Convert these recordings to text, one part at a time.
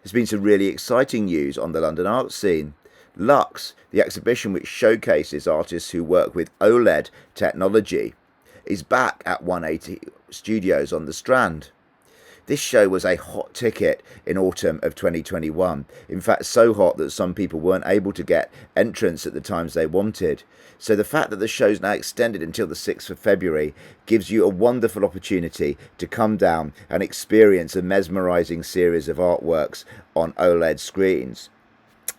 There's been some really exciting news on the London art scene. Lux, the exhibition which showcases artists who work with OLED technology, is back at 180 Studios on the Strand. This show was a hot ticket in autumn of 2021. In fact, so hot that some people weren't able to get entrance at the times they wanted. So the fact that the show's now extended until the 6th of February gives you a wonderful opportunity to come down and experience a mesmerising series of artworks on OLED screens.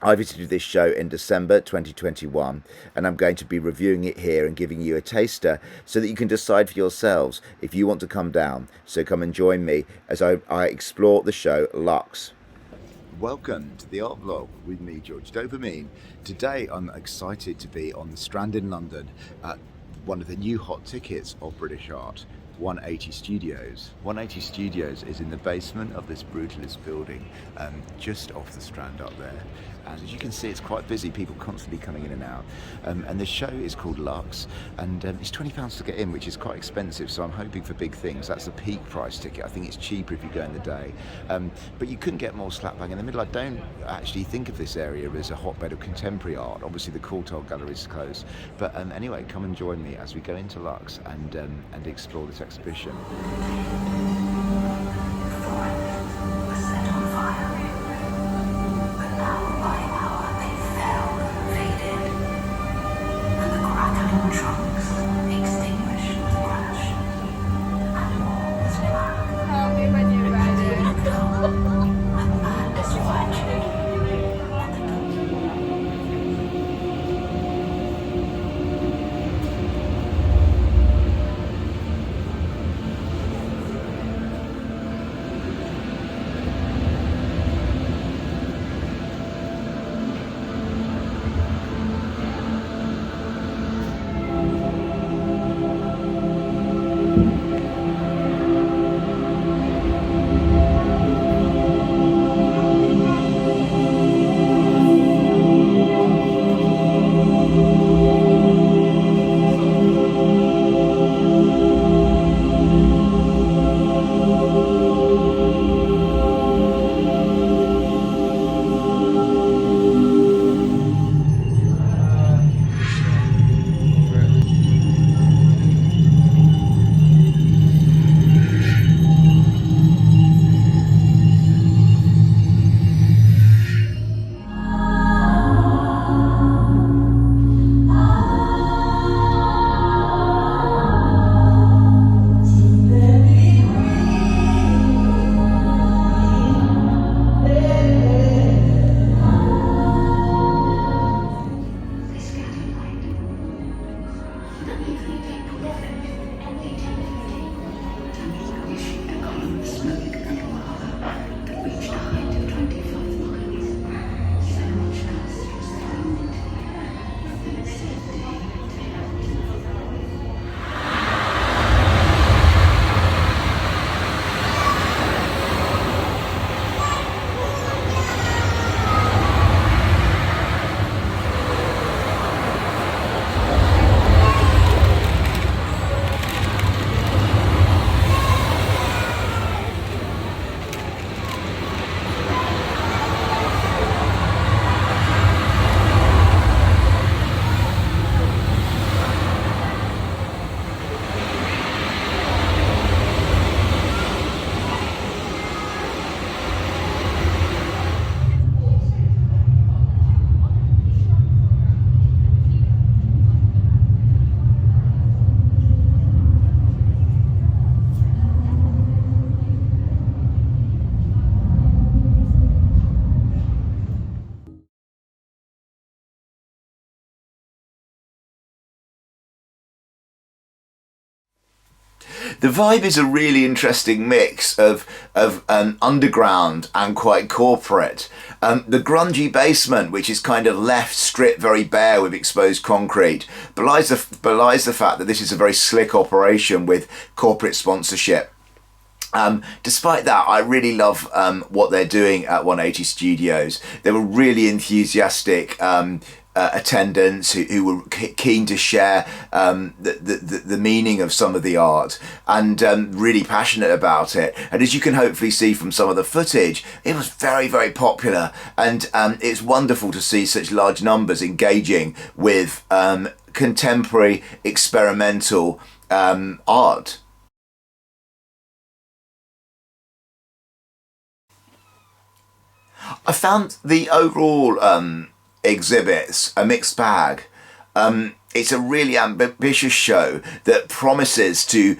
I visited this show in December 2021, and I'm going to be reviewing it here and giving you a taster so that you can decide for yourselves if you want to come down. So come and join me as I explore the show Lux. Welcome to the Art Vlog with me, George Dopamine. Today I'm excited to be on the Strand in London at one of the new hot tickets of British art, 180 Studios. 180 Studios is in the basement of this brutalist building just off the Strand up there. And as you can see, it's quite busy, people constantly coming in and out. And the show is called Lux, and it's £20 to get in, which is quite expensive, so I'm hoping for big things. That's the peak price ticket. I think it's cheaper if you go in the day. But you couldn't get more slap bang in the middle. I don't actually think of this area as a hotbed of contemporary art. Obviously the Courtauld Gallery is closed. But anyway, come and join me as we go into Lux and explore this exhibition. The vibe is a really interesting mix of underground and quite corporate. The grungy basement, which is kind of left stripped very bare with exposed concrete, belies the fact that this is a very slick operation with corporate sponsorship. Despite that, I really love what they're doing at 180 Studios. They were really enthusiastic attendants who were keen to share the meaning of some of the art, and really passionate about it. And as you can hopefully see from some of the footage, it was very, very popular, and it's wonderful to see such large numbers engaging with contemporary experimental art. I found the overall exhibits a mixed bag. It's a really ambitious show that promises to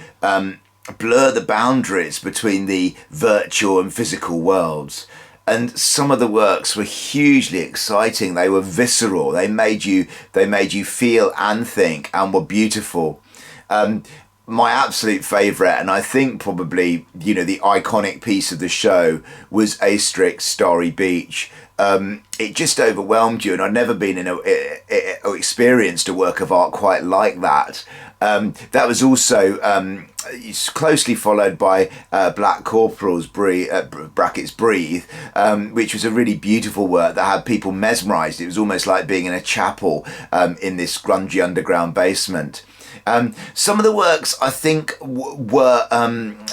blur the boundaries between the virtual and physical worlds. And some of the works were hugely exciting. They were visceral. They made you feel and think, and were beautiful. My absolute favourite, and I think probably, the iconic piece of the show, was Asterix Starry Beach. It just overwhelmed you, and I'd never been or experienced a work of art quite like that. That was also closely followed by Black Corporal's brackets Breathe, which was a really beautiful work that had people mesmerised. It was almost like being in a chapel in this grungy underground basement. Some of the works I think were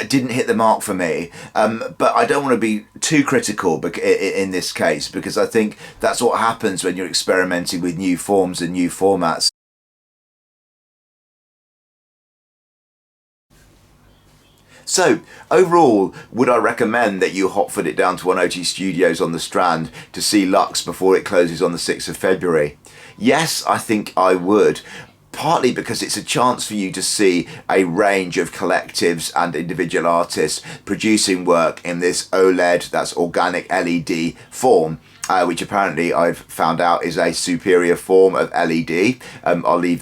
didn't hit the mark for me, but I don't want to be too critical in this case, because I think that's what happens when you're experimenting with new forms and new formats. So, overall, would I recommend that you hotfoot it down to 1OT Studios on the Strand to see Lux before it closes on the 6th of February? Yes, I think I would. Partly because it's a chance for you to see a range of collectives and individual artists producing work in this OLED, that's organic LED form, which apparently I've found out is a superior form of LED. I'll leave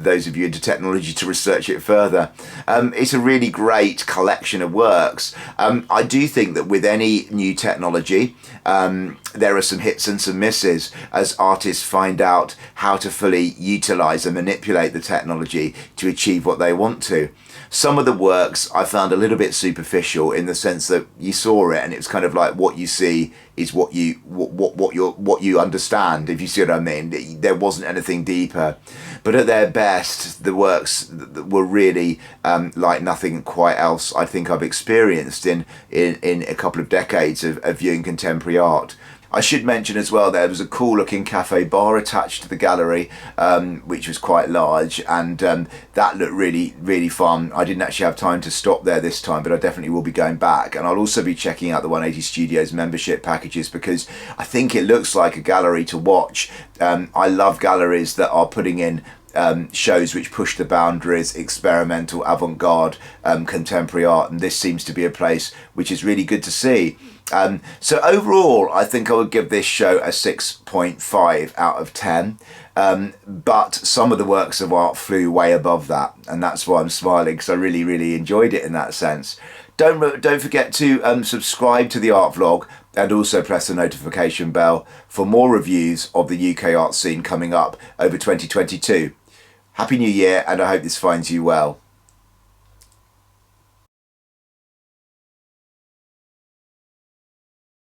those of you into technology to research it further. It's a really great collection of works. I do think that with any new technology, there are some hits and some misses as artists find out how to fully utilise and manipulate the technology to achieve what they want to. Some of the works I found a little bit superficial, in the sense that you saw it and it was kind of like what you see is what you understand, if you see what I mean. There wasn't anything deeper. But at their best, the works were really like nothing quite else I think I've experienced in a couple of decades of viewing contemporary art. I should mention as well, there was a cool looking cafe bar attached to the gallery, which was quite large, and that looked really, really fun. I didn't actually have time to stop there this time, but I definitely will be going back. And I'll also be checking out the 180 Studios membership packages, because I think it looks like a gallery to watch. I love galleries that are putting in shows which push the boundaries, experimental, avant-garde, contemporary art, and this seems to be a place which is really good to see. So overall, I think I would give this show a 6.5 out of 10. But some of the works of art flew way above that, and that's why I'm smiling, because I really, really enjoyed it in that sense. Don't forget to subscribe to the art vlog, and also press the notification bell for more reviews of the UK art scene coming up over 2022. Happy New Year, and I hope this finds you well.